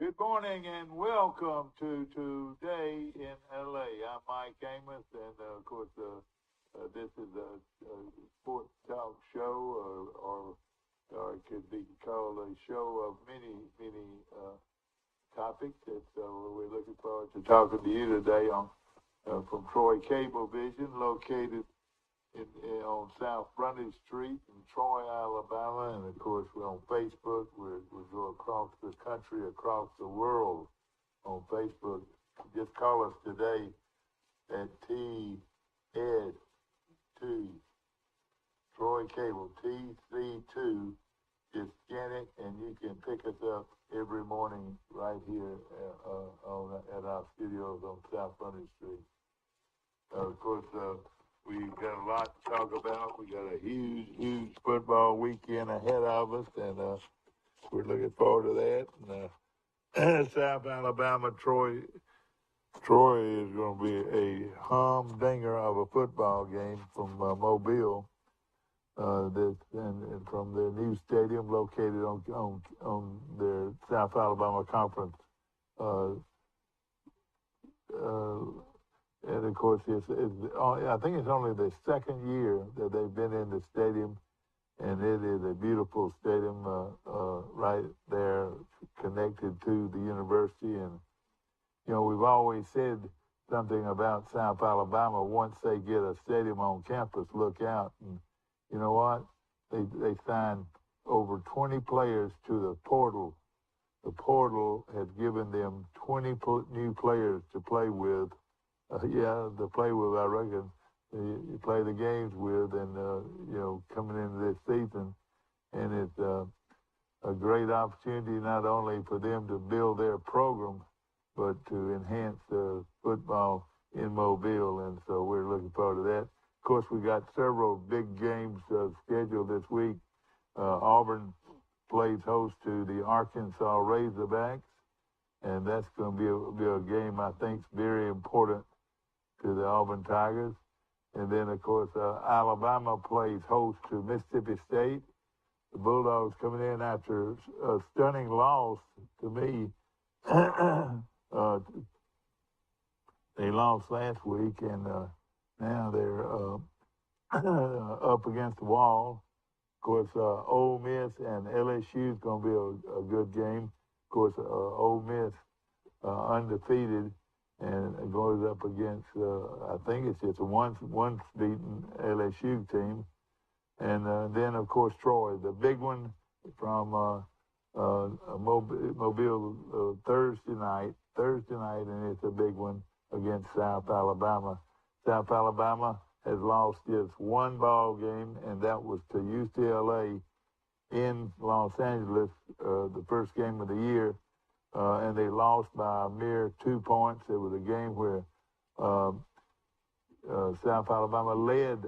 Good morning and welcome to Today in LA. I'm Mike Amos, and of course, this is a sports talk show, or it could be called a show of many topics. And so we're looking forward to talking to you today from Troy Cablevision, located on South Frontage Street in Troy, Alabama, and of course we're on Facebook. We go across the country, across the world on Facebook. Just call us today at TED2 Troy Cable TC2. Just scan it, and you can pick us up every morning right here at our studios on South Frontage Street. Of course. We've got a lot to talk about. We got a huge football weekend ahead of us, and we're looking forward to that. And South Alabama, Troy is going to be a humdinger of a football game from Mobile. And from their new stadium located on their South Alabama Conference. And of course, I think it's only the second year that they've been in the stadium, and it is a beautiful stadium right there, connected to the university. And we've always said something about South Alabama. Once they get a stadium on campus, look out. And you know what? They signed over 20 players to the portal. The portal has given them 20 new players to play with. To play with, I reckon. You play the games with, and coming into this season, and it's a great opportunity not only for them to build their program, but to enhance football in Mobile, and so we're looking forward to that. Of course, we got several big games scheduled this week. Auburn plays host to the Arkansas Razorbacks, and that's going to be a game I think is very important to the Auburn Tigers. And then, of course, Alabama plays host to Mississippi State. The Bulldogs coming in after a stunning loss to me. They lost last week, and now they're up against the wall. Of course, Ole Miss and LSU is going to be a good game. Of course, Ole Miss undefeated, and it goes up against, I think it's just a once beaten LSU team. And then, of course, Troy, the big one from Mobile Thursday night, and it's a big one against South Alabama. South Alabama has lost just one ball game, and that was to UCLA in Los Angeles, the first game of the year. And they lost by a mere 2 points. It was a game where South Alabama led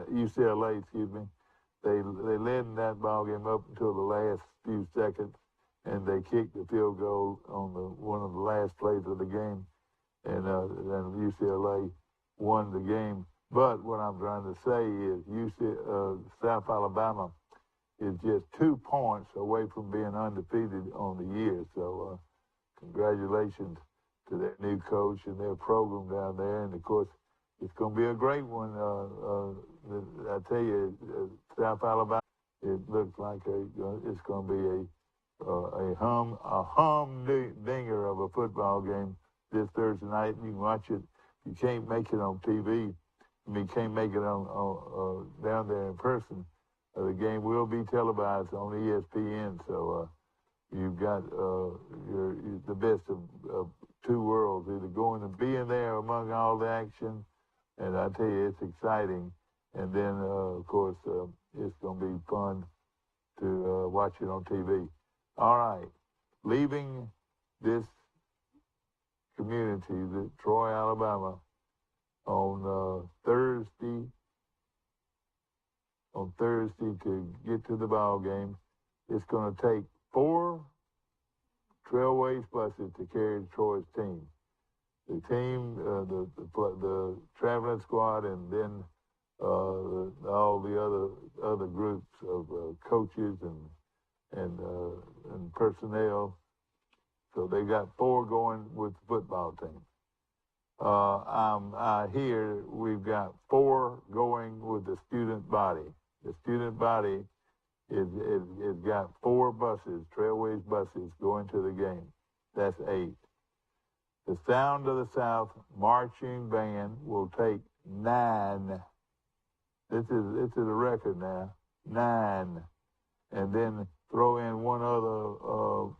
UCLA, excuse me. They led in that ball game up until the last few seconds, and they kicked the field goal on one of the last plays of the game, and UCLA won the game. But what I'm trying to say is South Alabama is just 2 points away from being undefeated on the year. So congratulations to their new coach and their program down there. And, of course, it's going to be a great one. I tell you, South Alabama, it looks like it's going to be a humdinger of a football game this Thursday night. You can watch it. You can't make it on TV. You can't make it on down there in person. The game will be televised on ESPN, so you've got the best of two worlds, either going and being there among all the action, and I tell you, it's exciting, and then, of course, it's going to be fun to watch it on TV. All right, leaving this community, Troy, Alabama, on Thursday to get to the ball game. It's going to take 4 Trailways buses to carry Troy's team. The team, the traveling squad, and then all the other groups of coaches and personnel. So they got 4 going with the football team. I hear we've got 4 going with the student body. The student body is got 4 buses, Trailways buses, going to the game. That's 8. The Sound of the South marching band will take 9. This is a record now. 9, and then throw in one other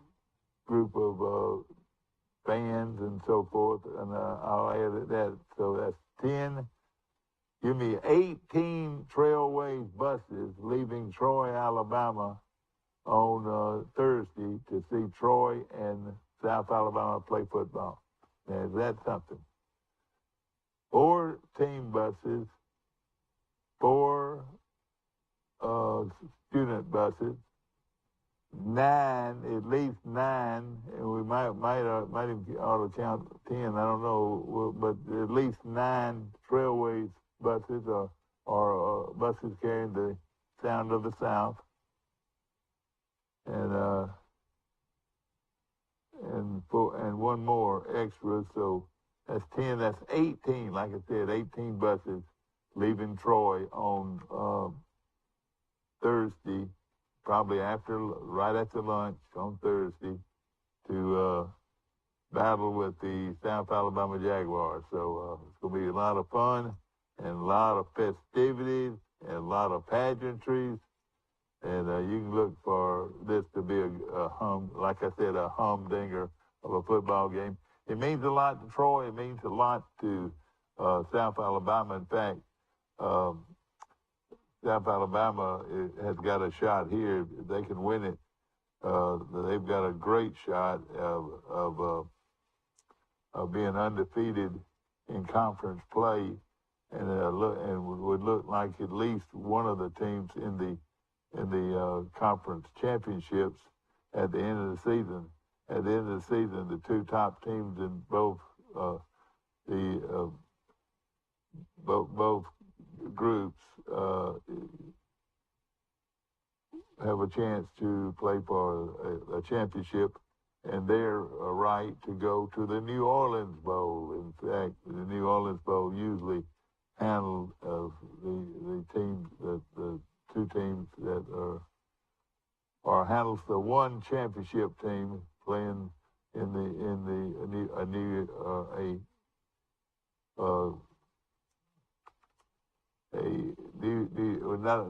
group of bands and so forth, and I'll add that. So that's 10. Give me 18 Trailways buses leaving Troy, Alabama on Thursday to see Troy and South Alabama play football. Now, is that something? 4 team buses, 4 student buses, 9, at least 9, and we might even ought to count 10. I don't know, but at least 9 Trailways buses or buses carrying the Sound of the South, and one more extra. So that's 10. That's 18. Like I said, 18 buses leaving Troy on Thursday, probably right after lunch on Thursday, to battle with the South Alabama Jaguars. So it's going to be a lot of fun and a lot of festivities and a lot of pageantries. And you can look for this to be like I said, a humdinger of a football game. It means a lot to Troy. It means a lot to South Alabama. In fact, South Alabama has got a shot here. If they can win it, they've got a great shot of being undefeated in conference play, and would look like at least one of the teams in the conference championships at the end of the season. At the end of the season, the 2 top teams in both groups have a chance to play for a championship, and they're right to go to the New Orleans Bowl. In fact, the New Orleans Bowl usually handled the teams the 2 teams that are handles the one championship team playing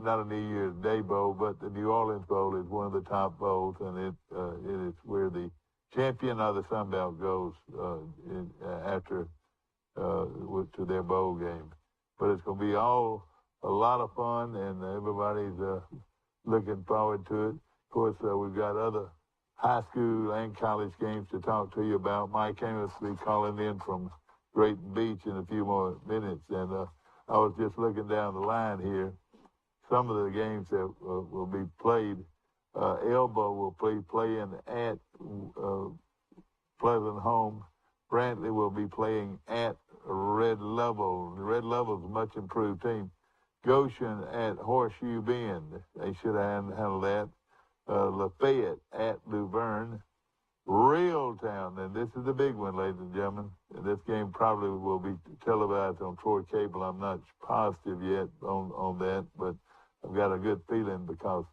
not a New Year's Day Bowl, but the New Orleans Bowl is one of the top bowls, and it is where the champion of the Sun Belt goes after to their bowl game. But it's going to be a lot of fun, and everybody's looking forward to it. Of course, we've got other high school and college games to talk to you about. Mike Amos will be calling in from Drayton Beach in a few more minutes, and I was just looking down the line here. Some of the games that will be played, Elba will be playing at Pleasant Home. Brantley will be playing at Red Level. Red Level's a much improved team. Goshen at Horseshoe Bend. They should have handled that. Lafayette at Luverne. Reeltown, and this is the big one, ladies and gentlemen. And this game probably will be televised on Troy Cable. I'm not positive yet on that, but I've got a good feeling because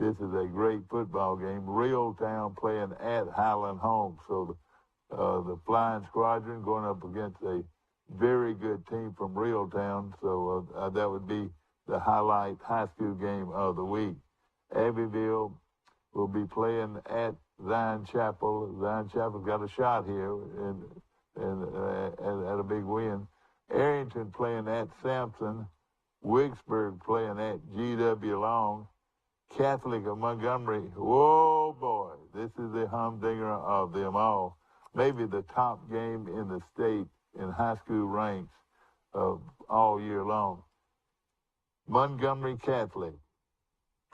this is a great football game. Reeltown playing at Highland Home. So the Flying Squadron going up against a very good team from Reeltown. So that would be the highlight high school game of the week. Abbeville will be playing at Zion Chapel. Zion Chapel's got a shot here and at a big win. Arrington playing at Sampson. Wicksburg playing at G.W. Long. Catholic of Montgomery. Whoa, boy. This is the humdinger of them all. Maybe the top game in the state in high school ranks all year long. Montgomery Catholic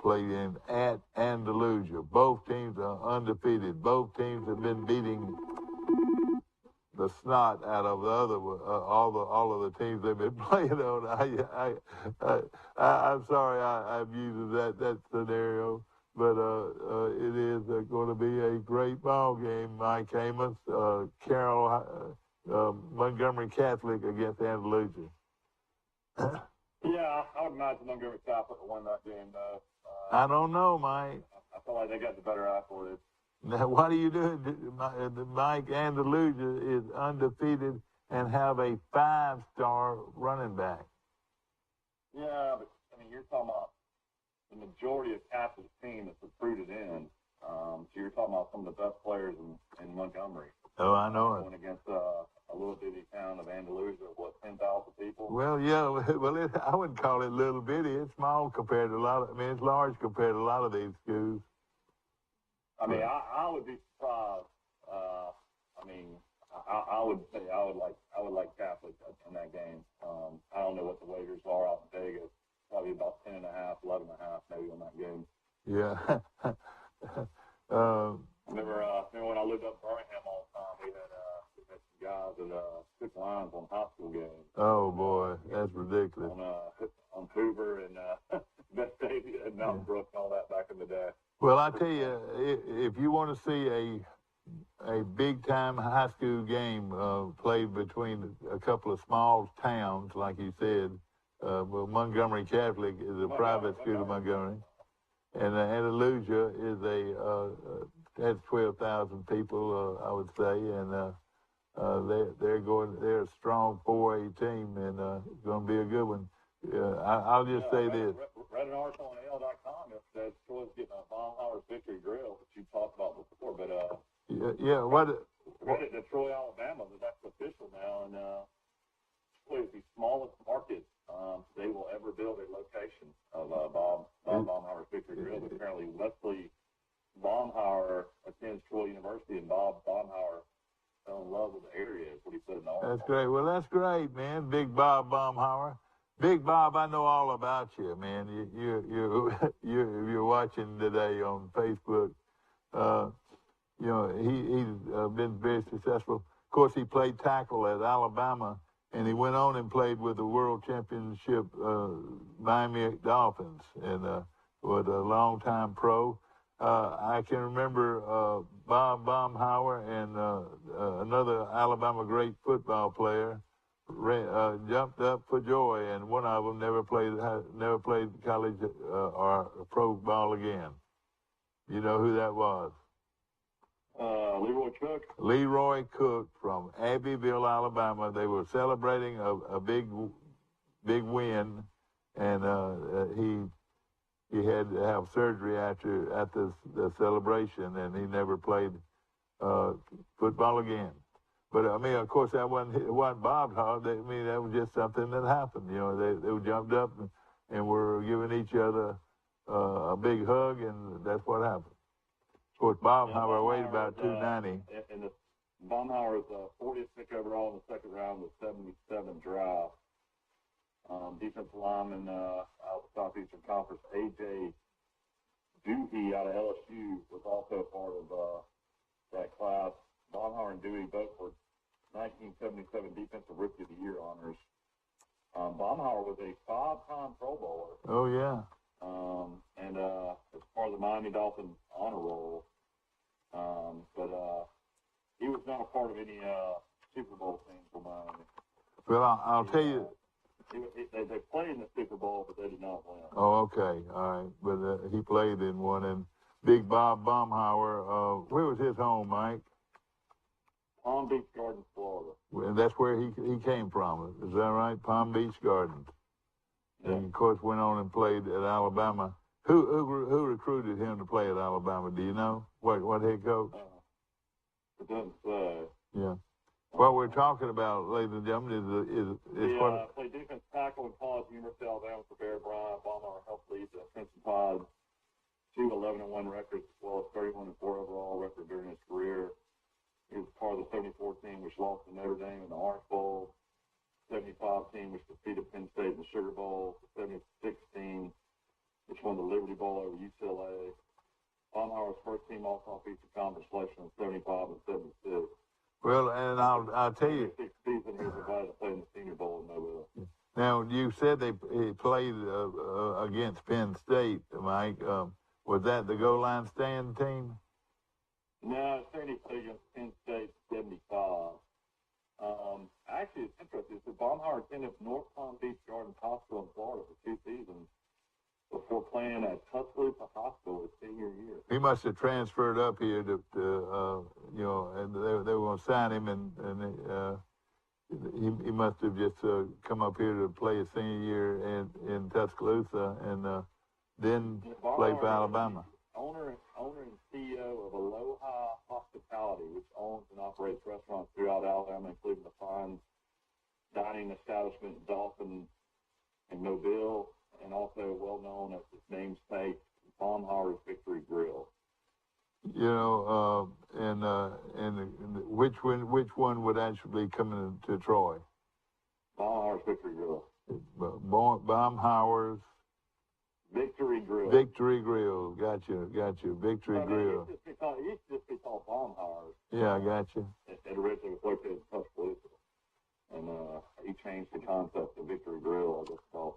played in at Andalusia. Both teams are undefeated. Both teams have been beating the snot out of the other all of the teams they've been playing on. I'm sorry I'm using that scenario, but it is going to be a great ball game. Mike Amos, Montgomery Catholic against Andalusia. Yeah, I would imagine Montgomery Catholic will win that game, though. I don't know, Mike. I feel like they got the better athlete. Now, what are you doing? Mike Andalusia is undefeated and have a 5-star running back. Yeah, but, I mean, you're talking about the majority of Catholic's team that's recruited in. So you're talking about some of the best players in Montgomery. Oh, I know it. Going against a little bitty town of Andalusia, what, 10,000 people? Well, yeah. Well, I wouldn't call it little bitty. It's small compared to a lot of. I mean, it's large compared to a lot of these schools. I mean, I would be surprised. I mean, I would say I would like Catholic in that game. I don't know what the wagers are out in Vegas. Probably about 10.5, 11.5 maybe on that game. Yeah. Remember when I lived up in Birmingham all the time, we had some guys that took lines on high school games. Oh boy, that's ridiculous. On Hoover and Beth Davy and Mountain Brook and all that back in the day. Well, I tell you, if you want to see a big time high school game played between a couple of small towns, like you said, well, Montgomery Catholic is a private school in Montgomery, and Andalusia is has 12,000 people, I would say, and they're a strong 4A team, and it's going to be a good one. I'll just say this. Read an article on AL.com yesterday. Troy's getting a Baumhauer's Victory Grill, which you talked about before, but read it to Troy, Alabama, but that's official now, and Troy is the smallest market they will ever build a location of Bob Baumhauer's Victory Grill. But apparently Wesley Baumhauer attends Troy University, and Bob Baumhauer fell in love with the area, is what he said in the article. That's great. Well, that's great, man. Big Bob Baumhauer. Big Bob, I know all about you, man. You're watching today on Facebook. You know, he's been very successful. Of course, he played tackle at Alabama, and he went on and played with the World Championship Miami Dolphins, and was a long-time pro. I can remember Bob Baumhauer and another Alabama great football player jumped up for joy, and one of them never played college or pro ball again. You know who that was? Leroy Cook. Leroy Cook from Abbeville, Alabama. They were celebrating a big win, and he had to have surgery at the celebration, and he never played football again. But I mean, of course, it wasn't Bob's fault. I mean, that was just something that happened. You know, they jumped up and were giving each other a big hug, and that's what happened. Of course, Baumhauer weighed about 290. And Baumhauer is 40th pick overall in the second round with 77 draft. Defensive lineman out of the Southeastern Conference, A.J. Dewey out of LSU was also a part of that class. Baumhauer and Dewey both were 1977 Defensive Rookie of the Year honors. Baumhauer was a 5-time Pro Bowler. Oh, yeah. And as part of the Miami Dolphins honor roll. But he was not a part of any Super Bowl team for Miami. Well, I'll tell you. They played in the Super Bowl, but they did not win. Oh, okay. All right. But he played in one. And Big Bob Baumhauer, where was his home, Mike? Palm Beach Gardens, Florida. And that's where he came from. Is that right? Palm Beach Gardens. Yeah. And, of course, went on and played at Alabama. Who recruited him to play at Alabama? Do you know? What head coach? It doesn't say. Yeah. What we're talking about, ladies and gentlemen, is played defense tackle in college, University of Alabama for Bear Bryant. Baumhauer helped lead the Crimson Tide to 11-1 records, as well as 31-4 overall record during his career. He was part of the 74 team, which lost to Notre Dame in the Orange Bowl. 75 team, which defeated Penn State in the Sugar Bowl. The 76 team, which won the Liberty Bowl over UCLA. Baumhauer's first team All-Southeastern Conference selection in 75 and 76. Well, and I'll tell you. Sixth season he was invited to play in the Senior Bowl in Mobile. Now you said he played against Penn State, Mike. Was that the goal line stand team? No, it's he played against Penn State 75. Actually, it's interesting. So Baumhauer attended North Palm Beach Gardens Hospital in Florida for 2 seasons before playing at Tuscaloosa Hospital his senior year. He must have transferred up here to and they were going to sign him, and he must have just come up here to play his senior year in Tuscaloosa, and then play for Alabama. Owner and CEO of Aloha Hospitality, which owns and operates restaurants throughout Alabama, including the fine dining establishment Dolphin in Mobile, and also well known as his namesake, Baumhauer's Victory Grill. You know, and which one would actually come into Troy? Baumhauer's Victory Grill. Baumhauer's Victory Grill. Victory Grill. Got you. Victory Grill. It used to just be called Baumhauer's. Yeah, I got you. It originally was located in Tuscaloosa, and he changed the concept to Victory Grill. I guess called.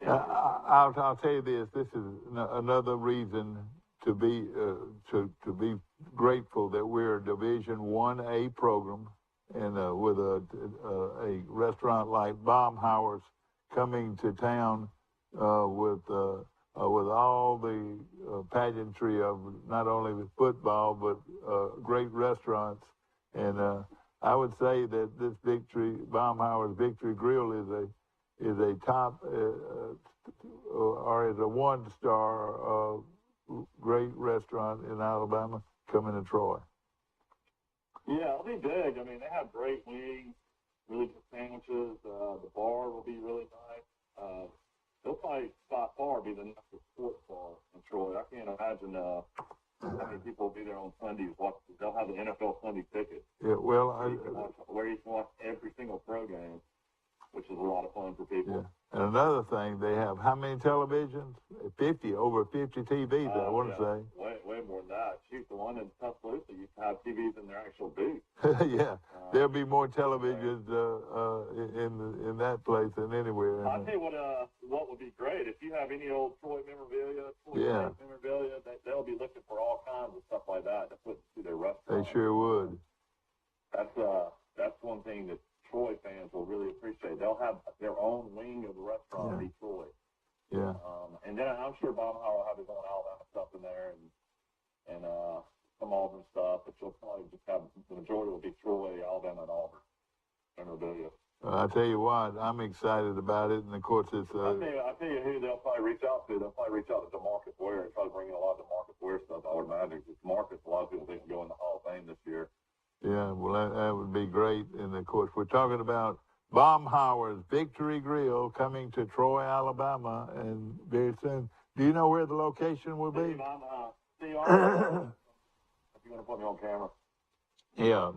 I'll tell you this. This is another reason to be grateful that we're a Division 1A program, and with a restaurant like Baumhauer's coming to town with all the pageantry of not only the football but great restaurants, and I would say that this Baumhauer's Victory Grill is a top or is a 1-star great restaurant in Alabama coming to Troy. Yeah, it'll be big. I mean, they have great wings, really good sandwiches. The bar will be really nice. They'll probably by far be the next sports bar in Troy. I can't imagine how many people will be there on Sundays. They'll have the NFL Sunday ticket. Yeah, well, where you can watch every single pro game, which is a lot of fun for people. Yeah. And another thing, they have how many televisions? Over 50 TVs, I want to say. Way more than that. Shoot, the one in Tuscaloosa used to have TVs in their actual booth. Yeah, there'll be more televisions in that place than anywhere. I'll tell you what would be great, if you have any old Troy memorabilia, they'll be looking for all kinds of stuff like that to put to their restaurant. They sure would. That's one thing that Troy fans will really appreciate. They'll have their own wing of the restaurant in Detroit. Yeah. And then I'm sure Baumhauer will have his own Alabama stuff in there and some Auburn stuff, but you'll probably just have the majority will be Troy, Alabama, and Auburn memorabilia. I tell you what, I'm excited about it, and of course it's. I'll tell you who they'll probably reach out to. They'll probably reach out to DeMarcus Ware and try to bring in a lot of DeMarcus Ware stuff. I would imagine because DeMarcus, a lot of people think can go in the Hall of Fame this year. Yeah, well, that would be great. And, of course, we're talking about Baumhauer's Victory Grill coming to Troy, Alabama, and very soon. Do you know where the location will be? Steve, if you're going to put me on camera. Yeah,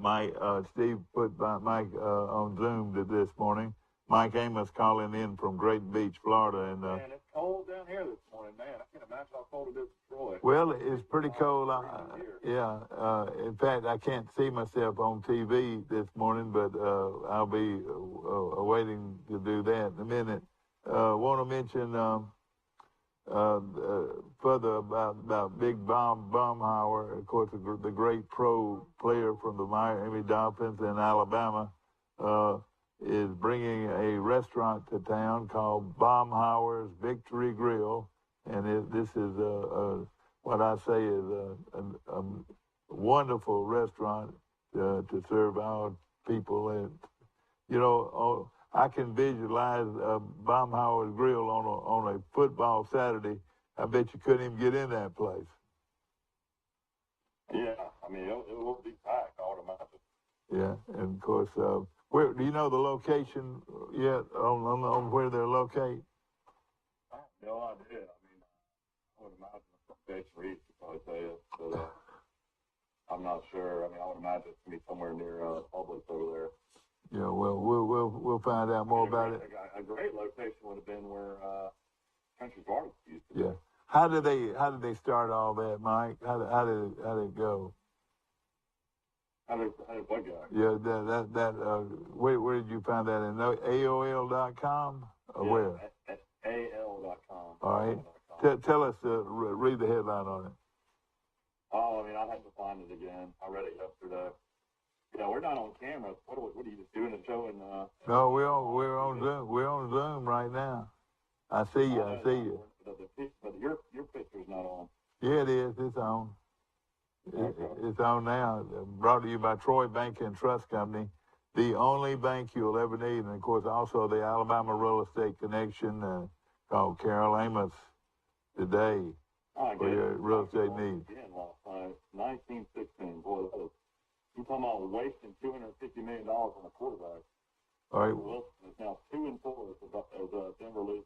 Steve put Mike on Zoom this morning. Mike Amos calling in from Great Beach, Florida. And, man, it's cold down here this morning, man. I can't imagine how cold it is in Troy. Well, it's pretty cold. In fact, I can't see myself on TV this morning, but I'll be waiting to do that in a minute. Want to mention further about Big Baumhauer, of course, the great pro player from the Miami Dolphins in Alabama, is bringing a restaurant to town called Baumhauer's Victory Grill, and this is what I say is a wonderful restaurant to serve our people. And I can visualize Baumhauer's Grill on a football Saturday. I bet you couldn't even get in that place. Yeah, I mean it will be packed, I would imagine. Yeah, and of course, where do you know the location yet on where they're located? I have no idea. I mean, I would imagine Jason Reed could probably tell you, but I'm not sure. I mean, I would imagine it's gonna be somewhere near Publix over there. Yeah, well, we'll find out more about it. A great location would have been where Country Barbecue used to be. Yeah. How did they start all that, Mike? How did it go? How did what go? Yeah, where did you find that in? AOL.com or where? At AL.com. All right. Tell us, read the headline on it. Oh, I mean, I'd have to find it again. I read it yesterday. Yeah, we're not on camera. What are you just doing a show in? No, we're on Zoom. We're on Zoom right now. I see you. I see you. But your picture's not on. Yeah, it is. It's on. It's on now. Brought to you by Troy Bank and Trust Company, the only bank you'll ever need, and of course also the Alabama Real Estate Connection called Carol Amos today for your real estate needs. Again, last night, 1916. Boy, you talking about wasting $250 million on a quarterback. All right. Wilson is now 2-4 as Denver lose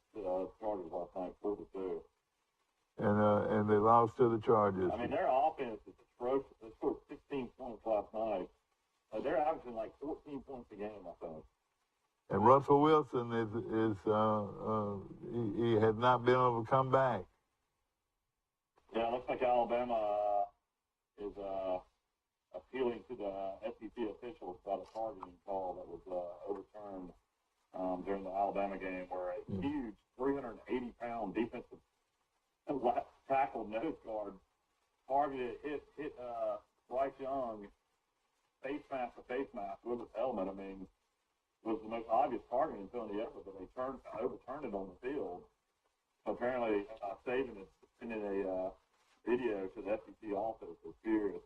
Chargers last night, 4-2. And they lost to the Chargers. I mean, their offense is atrocious. They scored 16 points last night. They're averaging like 14 points a game, I think. And Russell Wilson he has not been able to come back. Yeah, it looks like Alabama is appealing to the SEC officials about a targeting call that was overturned during the Alabama game, where a huge 380-pound defensive tackle nose guard targeted, hit Bryce Young face mask to face mask with his helmet. I mean, it was the most obvious targeting penalty ever, but they overturned it on the field. So apparently, Saban is sending a video to the SEC office. Was furious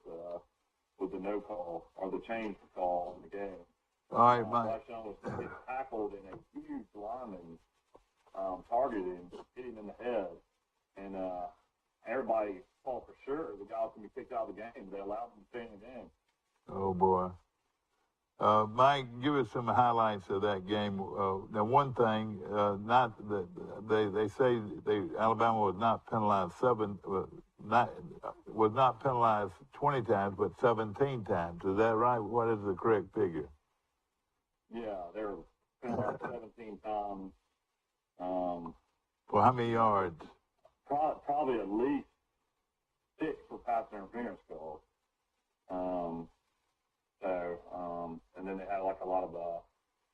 with the no call or the change to call in the game. All right, Mike. Bryce Young was tackled in a huge lineman targeting, hitting him in the head, and everybody thought for sure the guy was going to be kicked out of the game. They allowed him to stay in the game. Oh boy. Mike, give us some highlights of that game. Now, one thing, not that they say Alabama was not penalized was not penalized 20 times, but 17 times. Is that right? What is the correct figure? Yeah, they were penalized 17 times. For how many yards? Probably at least 6 for pass interference calls. And then they had like a lot of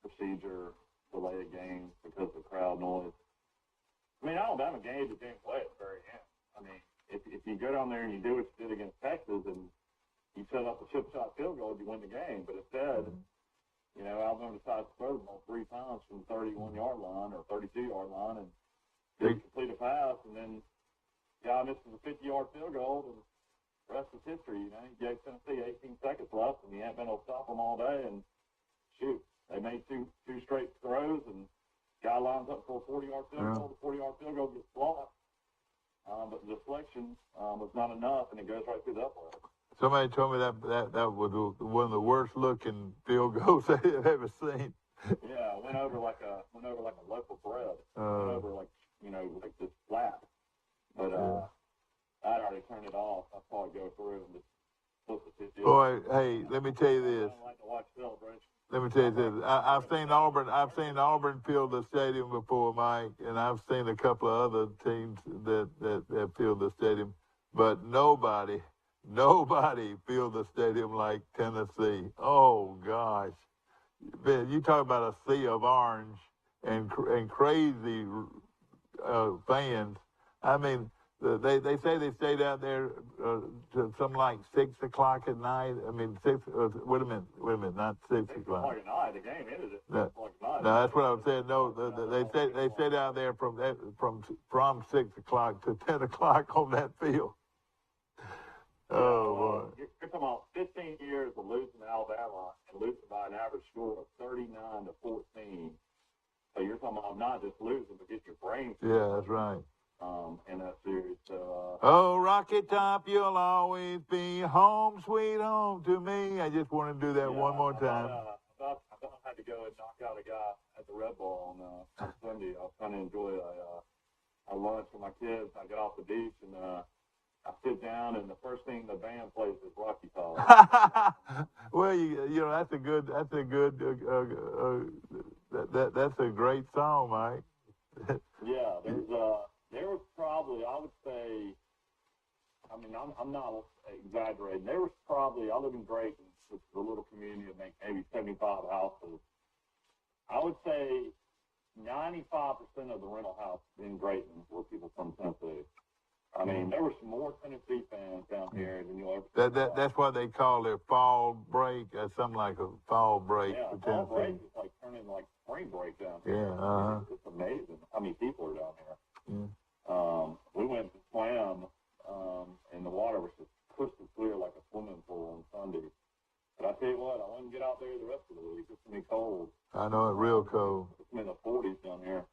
procedure delay of games because of crowd noise. I mean, Alabama gave the game away at the very end. I mean, if you go down there and you do what you did against Texas and you set up a chip shot field goal, you win the game. But instead, Alabama decides to throw the ball 3 times from the 31-yard line or 32-yard line and they complete a pass, and then the guy misses a 50-yard field goal, and the rest is history. He gave Tennessee 18 seconds left, and he ain't been able to stop them all day. And shoot, they made two straight throws, and guy lines up for a 40-yard field goal. The 40-yard field goal gets blocked, but the deflection was not enough, and it goes right through the upright. Somebody told me that was one of the worst looking field goals they've ever seen. Yeah, went over like a loaf of bread. Went over like this flat, but I'd already turned it off. I saw it go through and just flip the 50. Boy, hey, let me tell you this. I like to watch celebration. Let me tell you this. I've seen Auburn field the stadium before, Mike, and I've seen a couple of other teams that field the stadium, but nobody filled the stadium like Tennessee. Oh gosh, man, you talk about a sea of orange and crazy fans. I mean, they say they stayed out there to something like 6 o'clock at night. I mean, wait a minute, not 6 o'clock. 6 o'clock at night. The game ended at 6 o'clock at night. No, that's what I was saying. No, they stayed out there from 6 o'clock to 10 o'clock on that field. Oh boy! You're talking about 15 years of losing to Alabama and losing by an average score of 39-14. So you're talking about not just losing, but get your brains. Yeah, that's right. In that series. So, oh, Rocket Top, you'll always be home, sweet home to me. I just want to do that one more time. I had to go and knock out a guy at the Red Bull on Sunday. I was trying to enjoy a lunch with my kids. I got off the beach and I sit down, and the first thing the band plays is Rocky Top. Well, that's a great song, Mike. Yeah, there was probably, I would say, I mean, I'm not exaggerating. There was probably, I live in Drayton, which is a little community of maybe 75 houses. I would say 95% of the rental houses in Grayton were people from Tennessee. I mean, there were some more Tennessee fans down here than you'll ever see. That's what they call their fall break, something like a fall break for Tennessee. Fall break is like turning like spring break down here. Yeah, It's amazing how many people are down here. Yeah. We went to swim, and the water was just crystal clear like a swimming pool on Sunday. But I tell you what, I wouldn't get out there the rest of the week. It's going to be cold. I know it's real cold. It's in the 40s down here.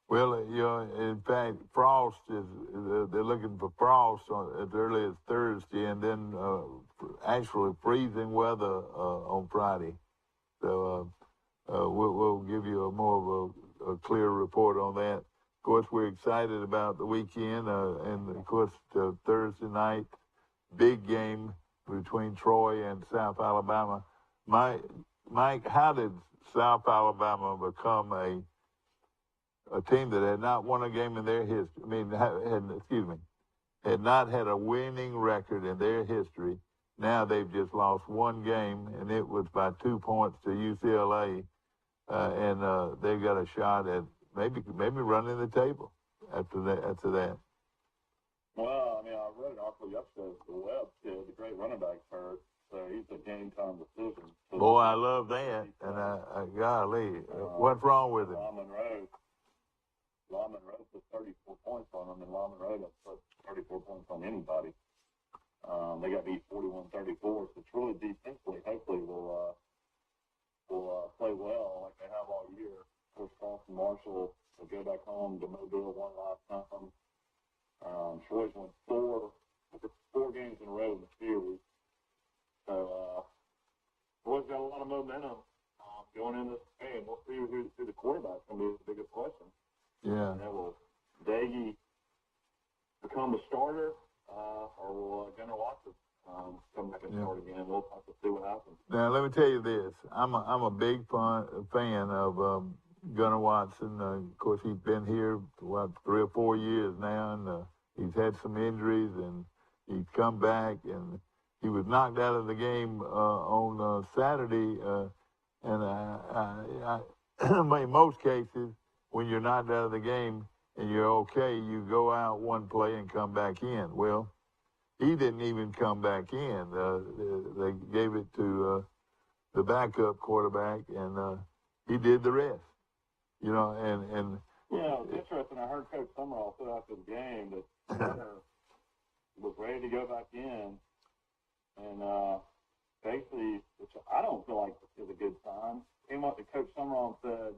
Well, in fact, frost they're looking for frost as early as Thursday, and then actually freezing weather on Friday. So we'll give you more of a clear report on that. Of course, we're excited about the weekend, and of course, Thursday night, big game between Troy and South Alabama. Mike, how did South Alabama become a team that had not won a game in their history? I mean, had not had a winning record in their history. Now they've just lost one game, and it was by 2 points to UCLA, and they've got a shot at maybe running the table after that. Well, I mean, I read an article yesterday. The Webb kid, the great running back, hurt, so he's a game time decision. So boy, I love that, and golly, what's wrong with him? Lawman Road put 34 points on them, and Lawman Road has put 34 points on anybody. They got beat 41-34, so truly defensively, hopefully will play well like they have all year. Of course, Carlson Marshall will go back home to Mobile one last time. Troy's won four games in a row in the series. So Troy's got a lot of momentum going into this game. We'll see who the quarterback's going to be the biggest question. Yeah. And then will Daggy become the starter, or will Gunnar Watson come back and start again? We'll have to see what happens. Now, let me tell you this. I'm a big fan of Gunnar Watson. Of course, he's been here for 3 or 4 years now, and he's had some injuries, and he's come back, and he was knocked out of the game on Saturday, and in most cases, when you're knocked out of the game and you're okay, you go out one play and come back in. Well, he didn't even come back in. They gave it to the backup quarterback, and he did the rest. You know, and yeah, it was interesting. I heard Coach Summerall say after the game that Gunnar was ready to go back in, and basically, which I don't feel like is a good sign, came up to Coach Summerall and said,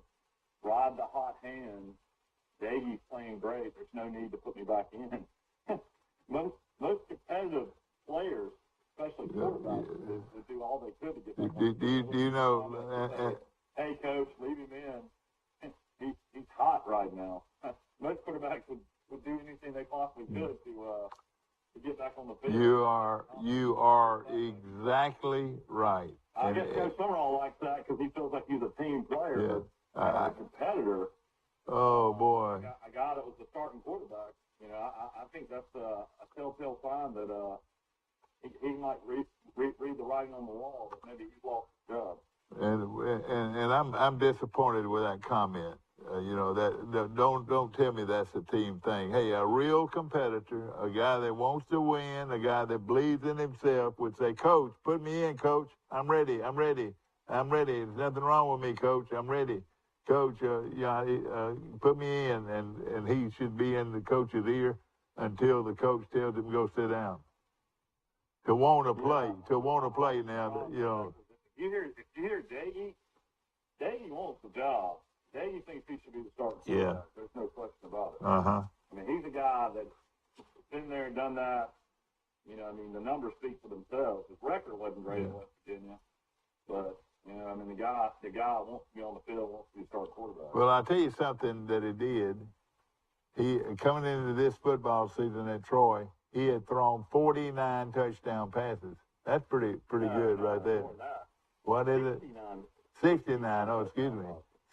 "Ride the hot hand. Dagy's playing great. There's no need to put me back in." most competitive players, especially quarterbacks, would do all they could to get back in. Do you know? Hey, Coach, leave him in. He's hot right now. Most quarterbacks would do anything they possibly could to get back on the field. You are exactly right. I guess Coach Summerall likes that because he feels like he's a team player. Yeah. But as a competitor, oh boy, a guy that was the starting quarterback. You know, I think that's a telltale sign that he might read the writing on the wall that maybe he's lost his job. And I'm disappointed with that comment. You know, that don't tell me that's a team thing. Hey, a real competitor, a guy that wants to win, a guy that believes in himself would say, "Coach, put me in, Coach. I'm ready. There's nothing wrong with me, Coach. I'm ready. Coach, put me in," and he should be in the coach's ear until the coach tells him to go sit down. To want to play now, you know. If you hear Daggy wants the job. Daggy thinks he should be the starter. Yeah. There's no question about it. Uh-huh. I mean, he's a guy that's been there and done that. You know, I mean, the numbers speak for themselves. His record wasn't great in West Virginia, but you know, I mean, the guy wants to be on the field, wants to be a starting quarterback. Well, I'll tell you something that he did. He coming into this football season at Troy, he had thrown 49 touchdown passes. That's pretty good right there. What is it? 69. Oh, excuse me.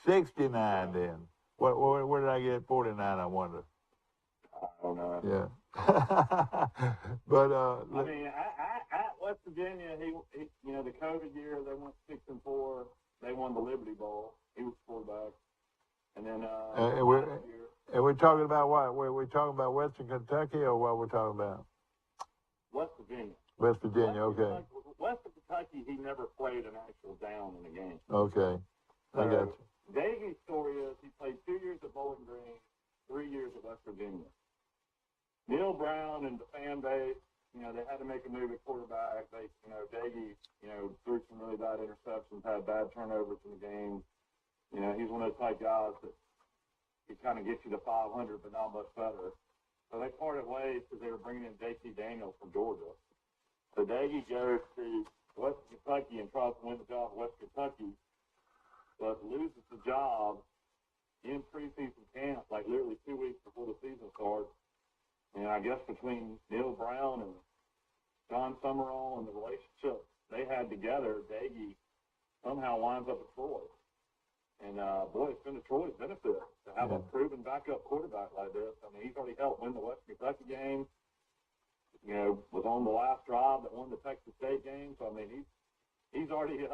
69 then. Where did I get 49, I wonder? I don't know. Yeah. But I mean, at West Virginia, he you know, the COVID year they went 6-4. They won the Liberty Bowl. He was quarterback, and then and we're talking about what? We're talking about Western Kentucky, or what we're talking about? West Virginia. West Virginia, okay. Western Kentucky, he never played an actual down in a game. Okay, I got you. Davy's story is he played 2 years at Bowling Green, 3 years at West Virginia. Neil Brown and the fan base, you know, they had to make a move at quarterback. They, you know, Davey, you know, threw some really bad interceptions, had bad turnovers in the game. You know, he's one of those type guys that he kind of gets you to 500, but not much better. So they parted ways because they were bringing in J.T. Daniels from Georgia. So Davey goes to West Kentucky and tries to win the job at West Kentucky, but loses the job in preseason camp, like literally 2 weeks before the season starts. And I guess between Neil Brown and John Summerall and the relationship they had together, Daggy somehow winds up at Troy. And, boy, it's been to Troy's benefit to have a proven backup quarterback like this. I mean, he's already helped win the West Kentucky game. You know, was on the last drive that won the Texas State game. So, I mean, he's already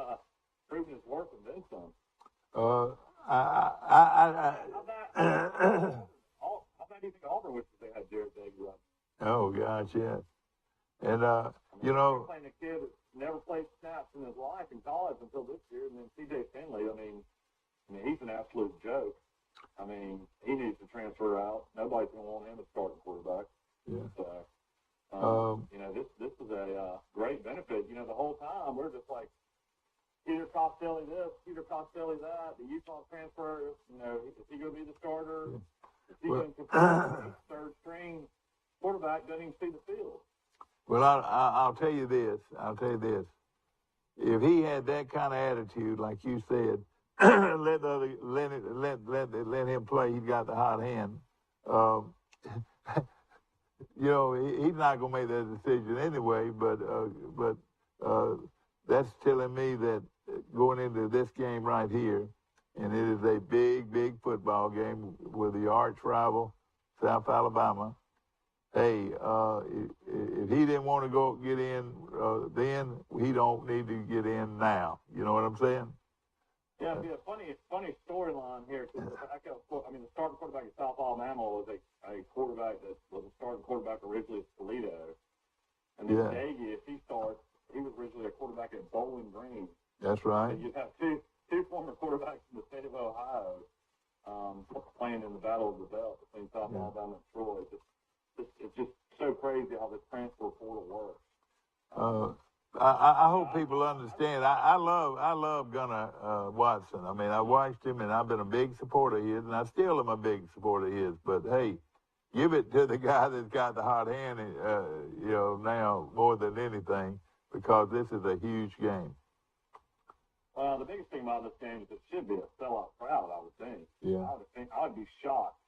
proven his worth and then some. How about even Auburn wishes they had Jared Daggy right now? Oh, gosh, yes. And, I mean, you know, playing a kid that never played snaps in his life in college until this year, and then C.J. Finley, I mean, he's an absolute joke. I mean, he needs to transfer out. Nobody's going to want him as starting quarterback. Yeah. So, you know, this is a great benefit. You know, the whole time we're just like, Peter Costelli this, Peter Costelli that, the Utah transfer, you know, is he going to be the starter? Is he going to compete with the third string quarterback doesn't even see the field? Well, I'll tell you this. If he had that kind of attitude, like you said, let him play. He's got the hot hand. You know, he's not going to make that decision anyway. But that's telling me that going into this game right here, and it is a big football game with the arch rival, South Alabama. Hey, if he didn't want to go get in then, he don't need to get in now. You know what I'm saying? Yeah, it'd be a funny storyline here. Cause the starting quarterback at South Alabama was a quarterback that was a starting quarterback originally at Toledo. And then Daggy, if he starts, he was originally a quarterback at Bowling Green. That's right. And you'd have two former quarterbacks in the state of Ohio playing in the Battle of the Belt between South Alabama and Troy. It's just so crazy how this transfer portal works. I hope people understand. I love Gunnar Watson. I mean, I watched him, and I've been a big supporter of his, and I still am a big supporter of his. But hey, give it to the guy that's got the hot hand, you know, now more than anything, because this is a huge game. Well, the biggest thing about this game is it should be a sellout crowd, I would think. Yeah. I would be shocked.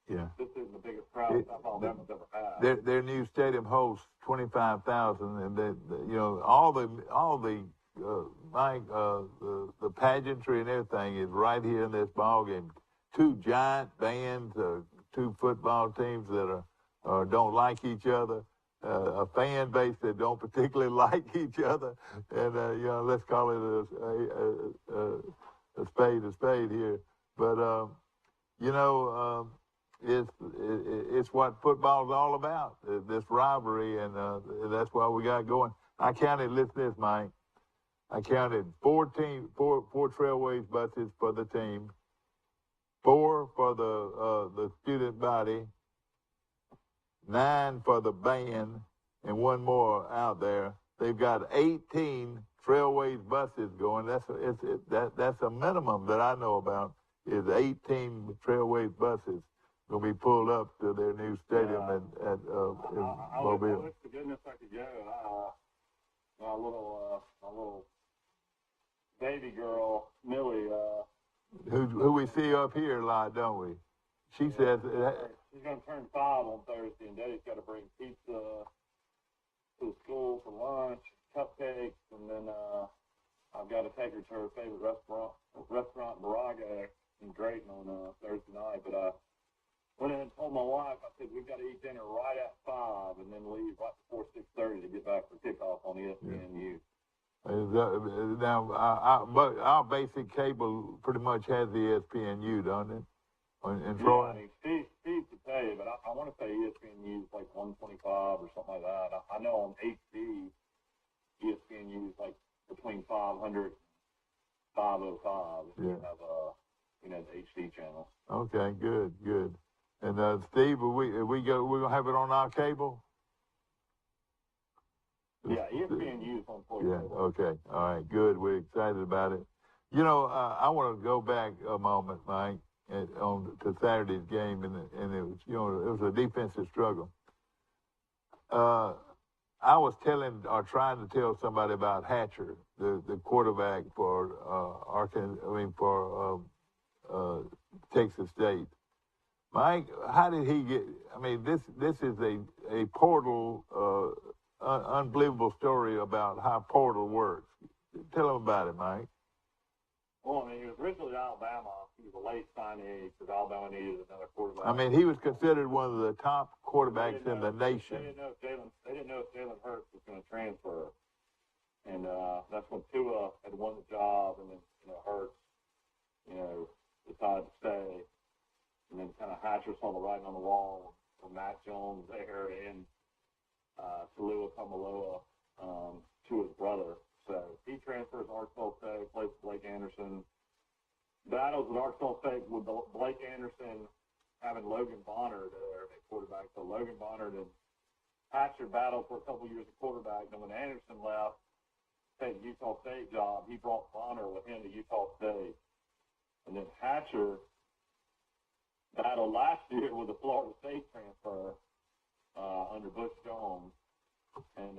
Yeah. This is the biggest crowd South Alabama's ever had. Their new stadium hosts 25,000, and you know all the pageantry and everything is right here in this ball game. Two giant bands, two football teams that don't like each other, a fan base that don't particularly like each other, and you know, let's call it a spade here. But you know. It's what football's all about, this rivalry, and that's why we got going. I counted, listen to this, Mike. I counted four Trailways buses for the team, 4 for the student body, 9 for the band, and 1 more out there. They've got 18 Trailways buses going. That's a minimum that I know about, is 18 Trailways buses going to be pulled up to their new stadium in Mobile. I wish to goodness I could go. My little baby girl, Millie. Who we see up here a lot, don't we? She says she's going to turn 5 on Thursday, and Daddy's got to bring pizza to the school for lunch, cupcakes, and then I've got to take her to her favorite restaurant, Moraga in Drayton on Thursday night. But went in and told my wife, I said, we've got to eat dinner right at 5 Now, but our basic cable pretty much has the ESPNU, doesn't it? In Troy? Yeah, I mean, Steve could tell you, but I want to say ESPNU is like 125 or something like that. I know on HD, ESPNU is like between 500 505 if you have the HD channel. Okay, good. And Steve, we're gonna have it on our cable? Yeah, ESPNU is on Troy. Yeah, okay. All right, good. We're excited about it. You know, I want to go back a moment, Mike, to Saturday's game, and it was, it was a defensive struggle. I was trying to tell somebody about Hatcher, the quarterback for Texas State. Mike, how did he get? I mean, this is a portal, unbelievable story about how portal works. Tell them about it, Mike. Well, I mean, he was originally at Alabama. He was a late signee because Alabama needed another quarterback. I mean, he was considered one of the top quarterbacks in the nation. They didn't know if Jalen Hurts was going to transfer, and that's when Tua had won the job, and then Hurts, decided to stay, and then kind of Hatcher saw the writing on the wall from Matt Jones there and Talua Kamaloa to his brother. So he transfers to Arkansas State, plays for Blake Anderson. Battles with Arkansas State with Blake Anderson having Logan Bonner there at quarterback. So Logan Bonner and Hatcher battled for a couple years at quarterback. Then when Anderson left, take Utah State job, he brought Bonner with him to Utah State. And then Hatcher battled last year with the Florida State transfer under Butch Jones, and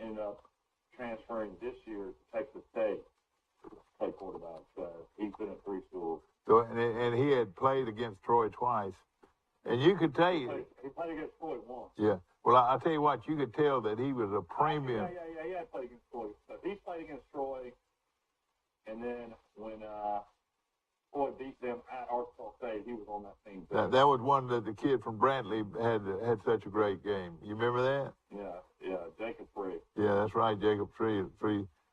ended up transferring this year to Texas State to play quarterback. So he's been at 3 schools. So and he had played against Troy twice, and you could tell he played against Troy once. Yeah. Well, I'll tell you what, you could tell that he was a premium. Yeah. He had played against Troy. So he's played against Troy, and then when Troy beat them at Arkansas State, he was on that team. That was one that the kid from Brantley had such a great game. You remember that? Yeah, Jacob Free. Yeah, that's right, Jacob Free.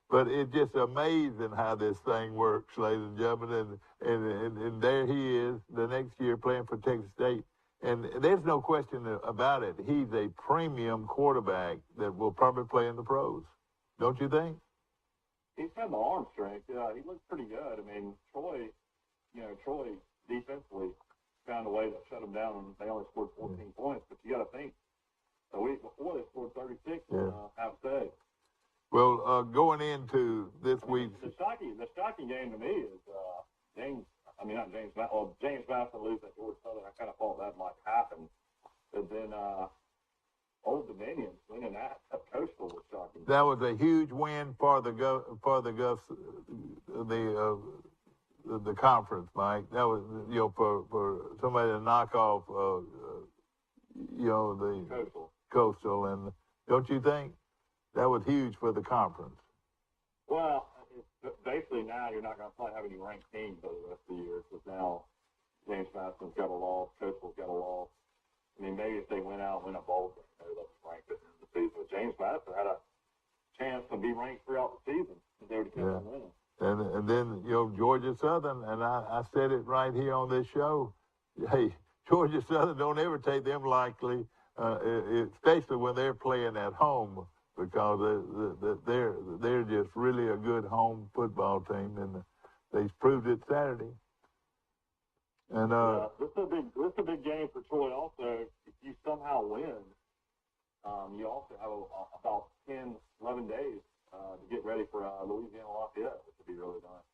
But it's just amazing how this thing works, ladies and gentlemen. And there he is the next year playing for Texas State. And there's no question about it. He's a premium quarterback that will probably play in the pros. Don't you think? He's got the arm strength. Yeah, he looks pretty good. I mean, Troy defensively found a way to shut him down, and they only scored 14 points. But you got to think, the week before they scored 36 in half day. Well, going into this week, the shocking game to me is James Madison losing at Georgia Southern. I kind of thought that might happen, but then Old Dominion winning that Coastal was shocking. That was a huge win for the conference, Mike. That was for somebody to knock off the Coastal, and don't you think that was huge for the conference? Well, basically now you're not going to probably have any ranked teams for the rest of the year because now James Madison's got a loss, Coastal's got a loss. I mean, maybe if they went out and win a bowl game, maybe they'll be ranked at the end of the season. But James Madison had a chance to be ranked throughout the season if they would have kept on winning. And then Georgia Southern, and I said it right here on this show. Hey, Georgia Southern, don't ever take them lightly, especially when they're playing at home, because they're just really a good home football team, and they proved it Saturday. And this is a big game for Troy. Also, if you somehow win, you also have about 10, 11 days to get ready for Louisiana Lafayette, which would be really nice.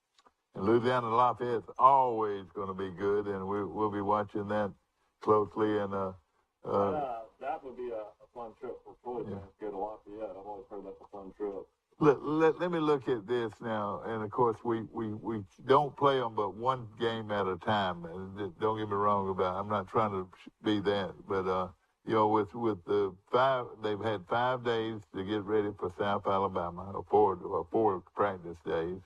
And Louisiana Lafayette's always going to be good, and we'll be watching that closely. And that would be a fun trip for Troy fans to go to Lafayette. I've always heard that's a fun trip. Let me look at this now, and of course we don't play them but one game at a time. And don't get me wrong about it. I'm not trying to be that, but with the 5, they've had 5 days to get ready for South Alabama, or 4 practice days,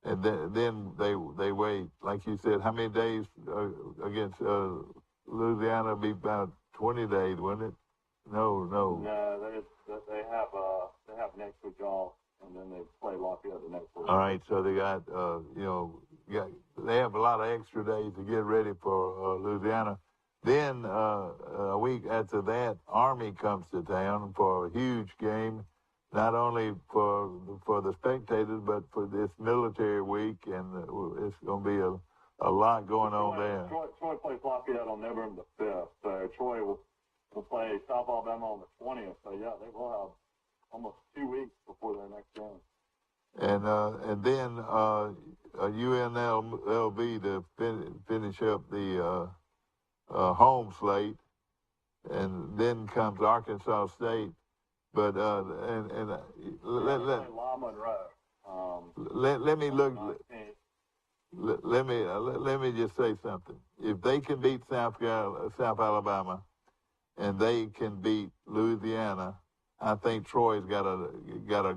and then they wait, like you said, how many days against Louisiana? It'd be about 20 days, wouldn't it? No. No, they have next week off, and and then they play Lafayette the next week. All right, so they got, they have a lot of extra days to get ready for Louisiana. Then a week after that, Army comes to town for a huge game, not only for the spectators, but for this military week, and it's going to be a lot going on there. Troy plays Lafayette on November the 5th, so Troy will play South Alabama on the 20th. So, yeah, they will have almost 2 weeks before their next game. And then UNLV to finish up the home slate, and then comes Arkansas State. But let me look. Let me just say something. If they can beat South Alabama, and they can beat Louisiana, I think Troy's got a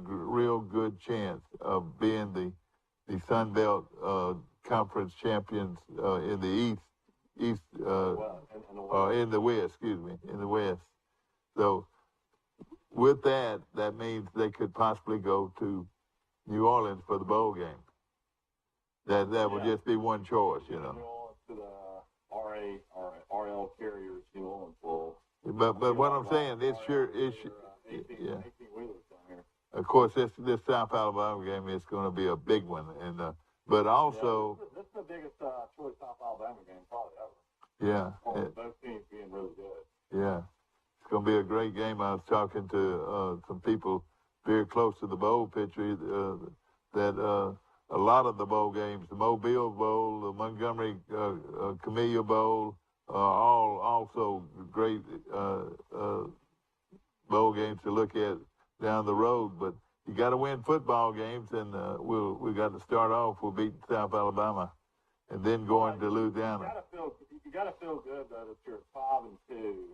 real good chance of being the Sun Belt Conference champions in the in the West. Excuse me, in the West. So with that means they could possibly go to New Orleans for the bowl game. That would just be one choice, you know. New Orleans to the RL Carriers New Orleans Bowl. But what I'm saying, yeah. Of course, this South Alabama game is going to be a big one, and but also this is the biggest Troy South Alabama game probably ever. Yeah. Both teams being really good. Yeah, it's going to be a great game. I was talking to some people very close to the bowl picture that a lot of the bowl games, the Mobile Bowl, the Montgomery Camellia Bowl, all also great bowl games to look at down the road. But you got to win football games, and we got to start off with beating South Alabama, and then going to Louisiana. You got to feel good though that you're 5-2,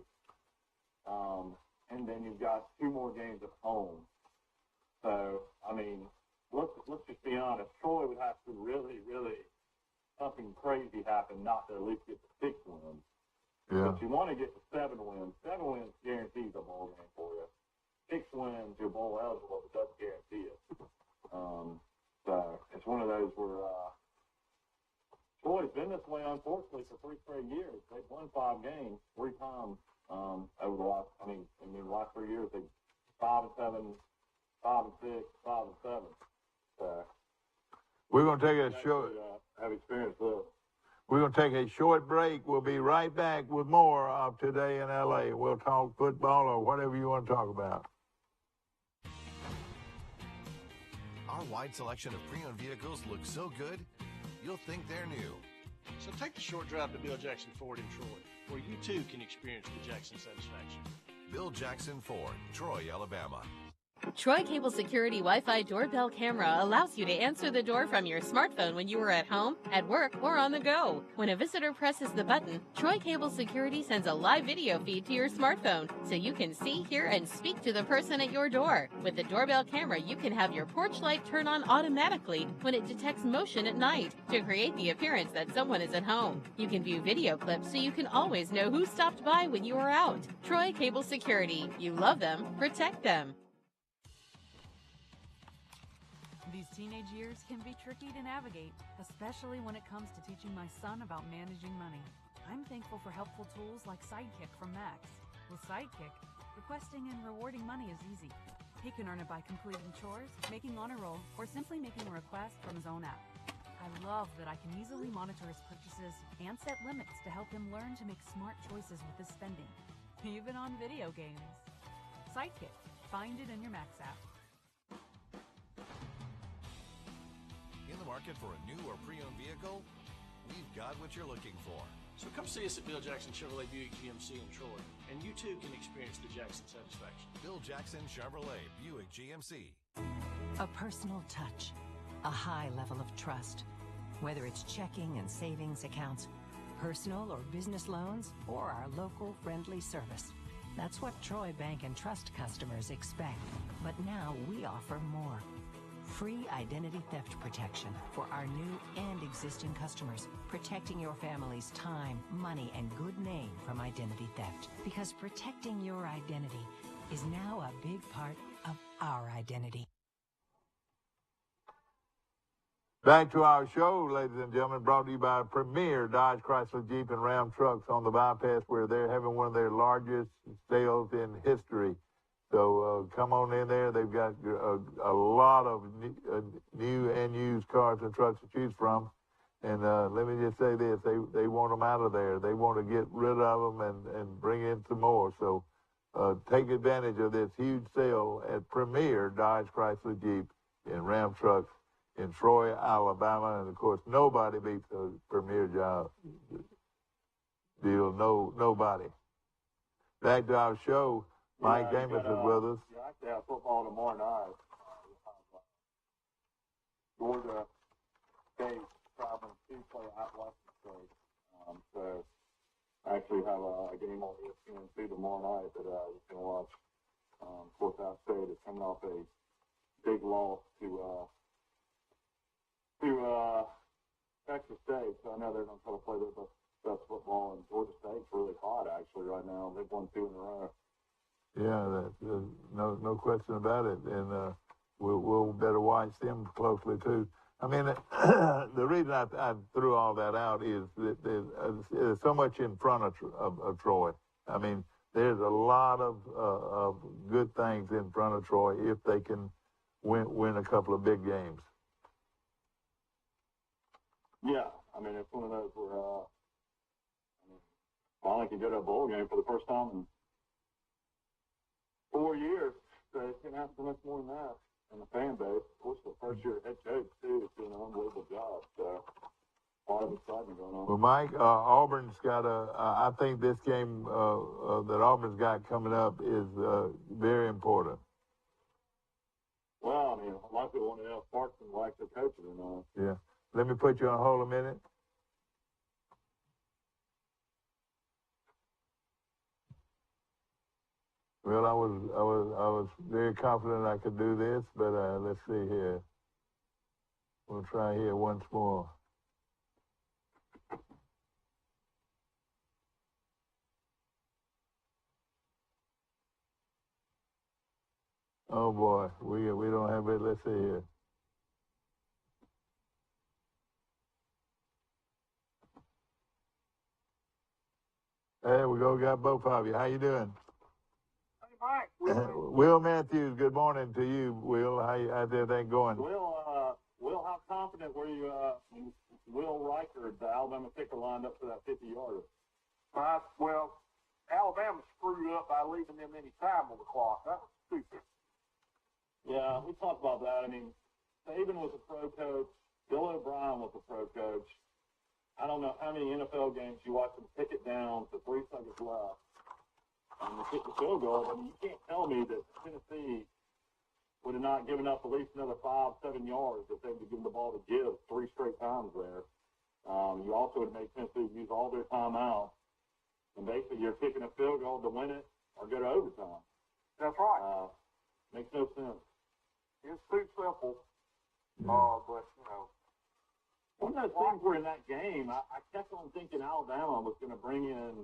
and then you've got 2 more games at home. So I mean, let's just be honest. Troy would have to really something crazy happen not to at least get to 6 wins. Yeah. But you want to get to 7 wins. 7 wins guarantees a bowl game for you. 6 wins, you're bowl eligible, but doesn't guarantee it. So it's one of those where Troy's been this way, unfortunately, for 3 straight years. They've won 5 games 3 times over the last. In the last 3 years, they 5-7, 5-6, 5-7. So we're going to take a short. Have experienced this. We're going to take a short break. We'll be right back with more of Today in L.A. We'll talk football or whatever you want to talk about. Our wide selection of pre-owned vehicles looks so good, you'll think they're new. So take the short drive to Bill Jackson Ford in Troy, where you too can experience the Jackson satisfaction. Bill Jackson Ford, Troy, Alabama. Troy Cable Security Wi-Fi doorbell camera allows you to answer the door from your smartphone when you are at home, at work, or on the go. When a visitor presses the button, Troy Cable Security sends a live video feed to your smartphone so you can see, hear, and speak to the person at your door. With the doorbell camera, you can have your porch light turn on automatically when it detects motion at night to create the appearance that someone is at home. You can view video clips so you can always know who stopped by when you are out. Troy Cable Security. You love them, protect them. These teenage years can be tricky to navigate, especially when it comes to teaching my son about managing money. I'm thankful for helpful tools like Sidekick from Max. With Sidekick, requesting and rewarding money is easy. He can earn it by completing chores, making honor roll, or simply making a request from his own app. I love that I can easily monitor his purchases and set limits to help him learn to make smart choices with his spending, even on video games. Sidekick. Find it in your Max app. In the market for a new or pre-owned vehicle? We've got what you're looking for. So come see us at Bill Jackson Chevrolet Buick GMC in Troy, and you too can experience the Jackson satisfaction. Bill Jackson Chevrolet Buick GMC. A personal touch, a high level of trust. Whether it's checking and savings accounts, personal or business loans, or our local friendly service. That's what Troy Bank and Trust customers expect. But now we offer more. Free identity theft protection for our new and existing customers, protecting your family's time, money, and good name from identity theft. Because protecting your identity is now a big part of our identity. Back to our show, ladies and gentlemen, brought to you by Premier Dodge, Chrysler, Jeep, and Ram trucks on the bypass, where they're having one of their largest sales in history. So come on in there. They've got a lot of new and used cars and trucks to choose from. And let me just say this, they want them out of there. They want to get rid of them and bring in some more. So take advantage of this huge sale at Premier Dodge, Chrysler, Jeep, and Ram trucks in Troy, Alabama. And, of course, nobody beats a Premier job deal. Nobody. Back to our show. Mike Amos is with us. Yeah, I actually have football tomorrow night. Georgia State traveling to play at Washington State. So I actually have a game on ESPN2 tomorrow night that you can watch. Of course, App State is coming off a big loss to Texas State, so I know they're going to try to play their best football, and Georgia State's really hot, actually, right now. They've won 2 in a row. Yeah, no question about it, and we'll better watch them closely, too. I mean, the reason I threw all that out is that there's so much in front of Troy. I mean, there's a lot of good things in front of Troy if they can win a couple of big games. Yeah, I mean, it's one of those where finally can go to a bowl game for the first time in 4 years. So it can happen much more than that. And the fan base, of course, the first-year head coach, too, is doing an unbelievable job. So a lot of excitement going on. Well, Mike, Auburn's got I think this game that Auburn's got coming up is very important. Well, I mean, a lot of people want to know if Parkson likes the coaching or not. Yeah. Let me put you on hold a minute. Well, I was very confident I could do this, but let's see here. We'll try here once more. Oh boy, we don't have it. Let's see here. There we go. Got both of you. How you doing? Hey, Mike. Will Matthews. Good morning to you, Will. How's everything going? Will, how confident were you when Will Riker, the Alabama kicker, lined up for that 50-yarder? Well, Alabama screwed up by leaving them any time on the clock. That was stupid. Yeah, we talked about that. I mean, Saban was a pro coach. Bill O'Brien was a pro coach. I don't know how many NFL games you watch them pick it down to 3 seconds left and they kick the field goal. I mean, you can't tell me that Tennessee would have not given up at least another 5-7 yards if they would have given the ball to give 3 straight times there. You also would have made Tennessee use all their timeouts. And basically, you're kicking a field goal to win it or go to overtime. That's right. Makes no sense. It's too simple. But, you know. One of those things where in that game, I kept on thinking Alabama was going to bring in,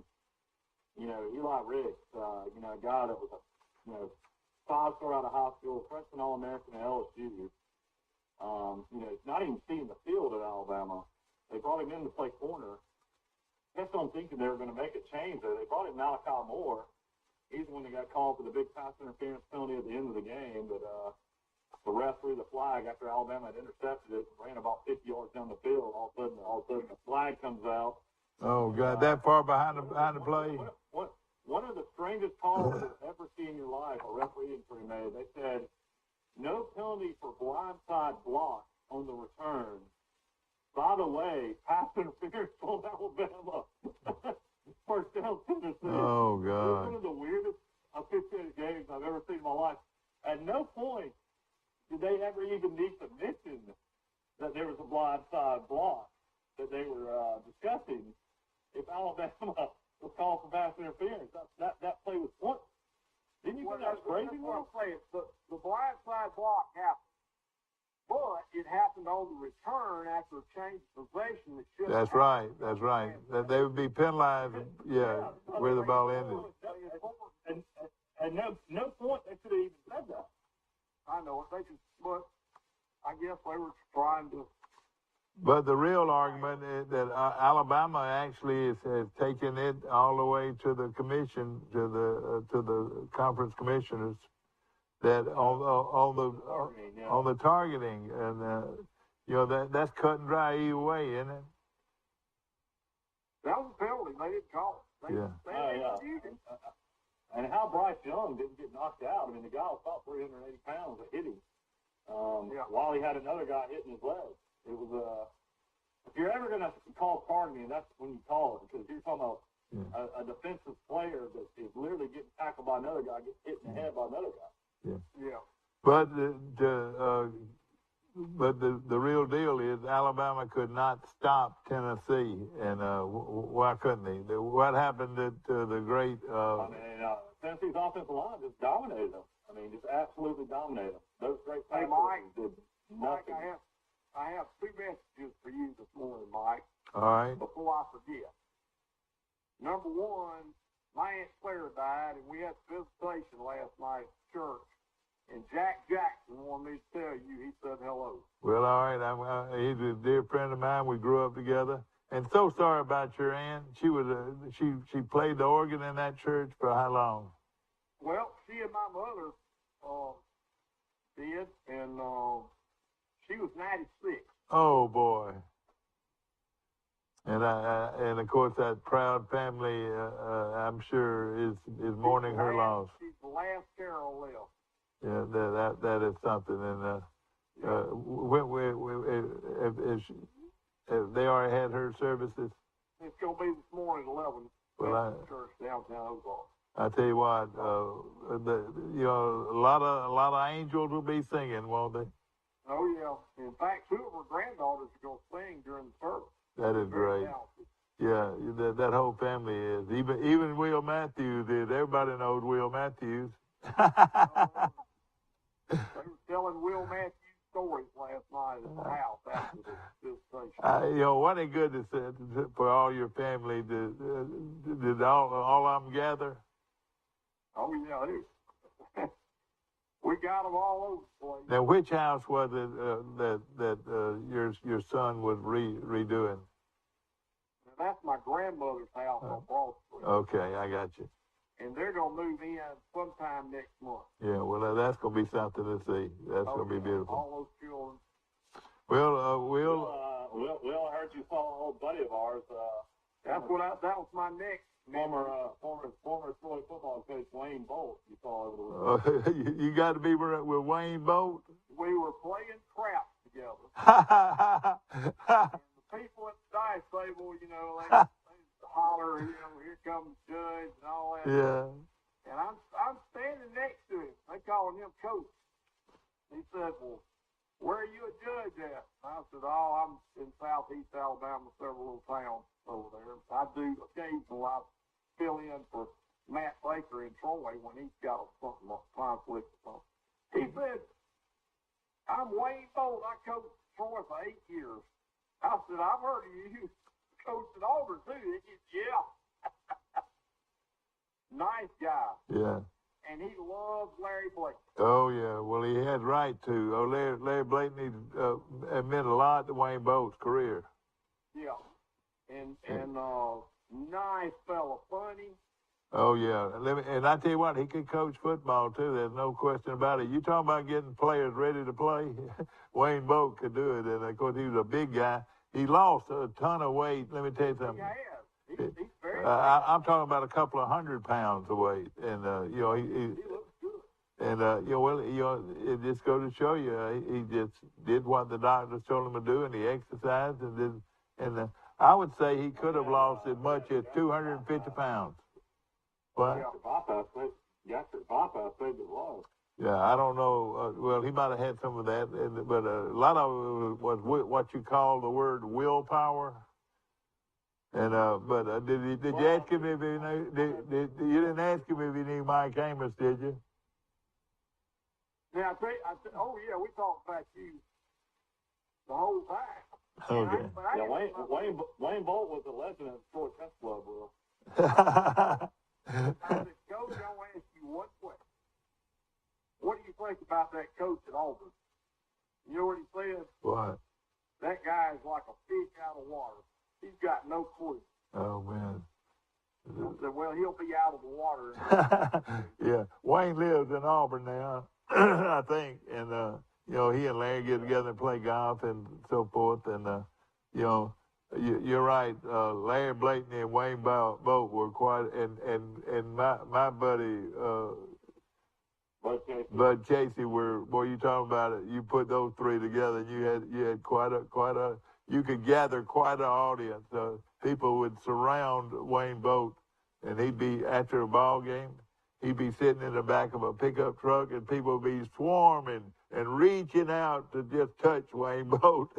Eli Ricks, a guy that was a, 5-star out of high school, freshman All-American at LSU. Not even seeing the field at Alabama. They brought him in to play corner. Kept on thinking they were going to make a change there. They brought in Malachi Moore. He's the one that got called for the big pass interference penalty at the end of the game, but the ref threw the flag after Alabama had intercepted it, ran about 50 yards down the field. All of a sudden the flag comes out. Oh, God, that far behind the play? One of the strangest calls you've ever seen in your life, a referee made. They said, no penalty for blindside block on the return. By the way, pass interference on Alabama. First down Tennessee. Oh, God. It was one of the weirdest officiated games I've ever seen in my life. At no point did they ever even need to mention that there was a blindside block that they were discussing if Alabama was called for pass interference. That play was one. Didn't you think that was crazy? The blindside block happened. But it happened on the return after a change of possession that should have happened. That's right. That they would be penalized, where the ball ended. And no point they could have even said that. I know it. But I guess they were trying to But the real argument is that Alabama actually has taken it all the way to the commission, to the conference commissioners, that on the targeting, and that's cut and dry either way, isn't it? That was a penalty. They didn't call it. And how Bryce Young didn't get knocked out. I mean, the guy was about 380 pounds that hit him while he had another guy hitting his leg. It was if you're ever going to call targeting, that's when you call it, because you're talking about a defensive player that is literally getting tackled by another guy, getting hit in the head by another guy. Yeah. But the real deal is Alabama could not stop Tennessee, and why couldn't they? What happened to the great? Tennessee's offensive line just dominated them. I mean, just absolutely dominated them. Those great Hey, tackles Mike, did nothing. I have two messages for you this morning, Mike. All right. Before I forget. Number one, my Aunt Claire died, and we had visitation last night at church. And Jack Jackson wanted me to tell you, he said hello. Well, all right. He's a dear friend of mine. We grew up together. And so sorry about your aunt. She was she played the organ in that church for how long? Well, she and my mother did, and she was 96. Oh boy. And of course that proud family, I'm sure is mourning her loss. She's the last Carol left. Yeah, that is something. And if they already had her services. It's gonna be this morning at 11. Well, church downtown Ozark. I tell you what, a lot of angels will be singing, won't they? Oh yeah. In fact, two of her granddaughters are gonna sing during the service. That is great. Yeah, that whole family is. Even Will Matthews is. Everybody knows Will Matthews. They were telling Will Matthews stories last night at the house after the visitation. Wasn't it good for all your family? Did all of them gather? Oh yeah, we got them all over the place. Now, which house was it that your son was redoing? That's my grandmother's house on Broad Street. Okay, I got you. And they're gonna move in sometime next month. Yeah, well, that's gonna be something to see. That's gonna be beautiful. All those children. Well, Will, I heard you saw an old buddy of ours. That was my next. Former Troy football coach Wayne Bolt. You saw over the weekend. You got to be with Wayne Bolt. We were playing crap together. And the people at the dice table, they holler, here comes the judge and all that. Yeah. And I'm standing next to him. They calling him coach. He said, well, where are you a judge at? I said, I'm in southeast Alabama, several little towns over there. I do occasionally. I fill in for Matt Baker in Troy when he's got something like conflict or something. He said, I'm Wayne Bolt. I coached Troy for 8 years. I said, I've heard of you. Coached at Auburn too. He said, yeah. Nice guy. Yeah. And he loves Larry Blake. Oh, yeah. Well, he had right to. Larry Blakeney meant a lot to Wayne Bolt's career. Yeah. And nice fella, funny. Oh, yeah. And I tell you what, he could coach football, too. There's no question about it. You talking about getting players ready to play? Wayne Bolt could do it. And, of course, he was a big guy. He lost a ton of weight. Let me tell you something. He's very I'm talking about a couple of 100 pounds of weight. And, he looks good. And, it just goes to show you, he just did what the doctors told him to do, and he exercised, and I would say he could have lost as much as 250 pounds. What? Yeah, I don't know. Well, he might have had some of that, but a lot of it was what you call the word willpower. And did you ask him if he knew? You didn't ask him if he knew Mike Amos, did you? Yeah, we talked about you the whole time. Okay. Wayne Bolt was a legend at the Troy Chess Club, Will. I said, Coach, I want to ask you one question. What do you think about that coach at Auburn? You know what he said? What? that guy is like a fish out of water. He's got no clue. Oh, man. I said, well, he'll be out of the water. Yeah, Wayne lives in Auburn now, I think, and you know, he and Larry get together and play golf and so forth, and you know, you're right. Larry Blakeney and Wayne both were quite, and my buddy Bud Casey were. Boy, you talking about it? You put those three together, and you had quite a. You could gather quite an audience. People would surround Wayne Boat, and he'd be after a ball game. He'd be sitting in the back of a pickup truck, and people would be swarming and reaching out to just touch Wayne Boat.